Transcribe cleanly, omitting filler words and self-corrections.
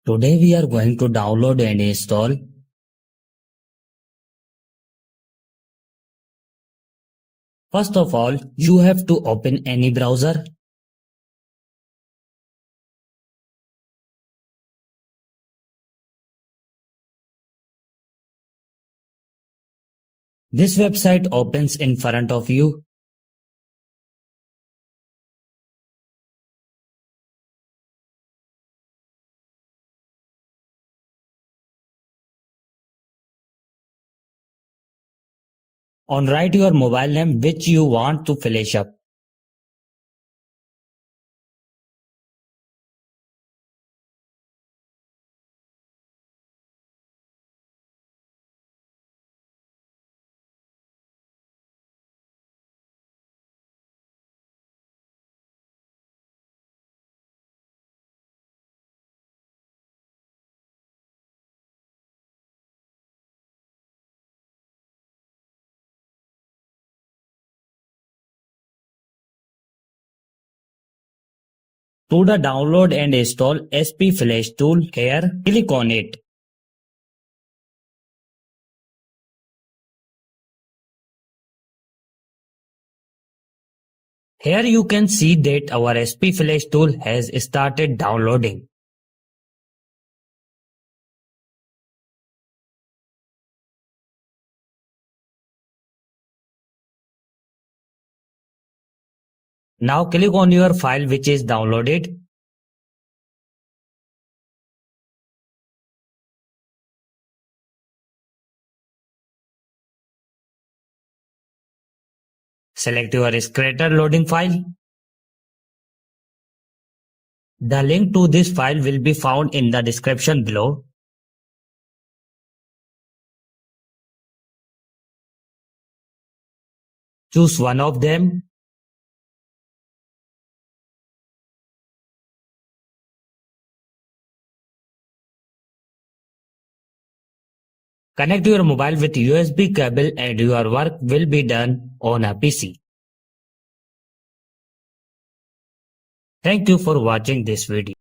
Today we are going to download and install. First of all, you have to open any browser. This website opens in front of you. On write your mobile name which you want to flash up. To the download and install SP Flash tool here, click on it. Here you can see that our SP Flash tool has started downloading. Now click on your file which is downloaded. Select your Scratter loading file. The link to this file will be found in the description below. Choose one of them. Connect your mobile with USB cable and your work will be done on a PC. Thank you for watching this video.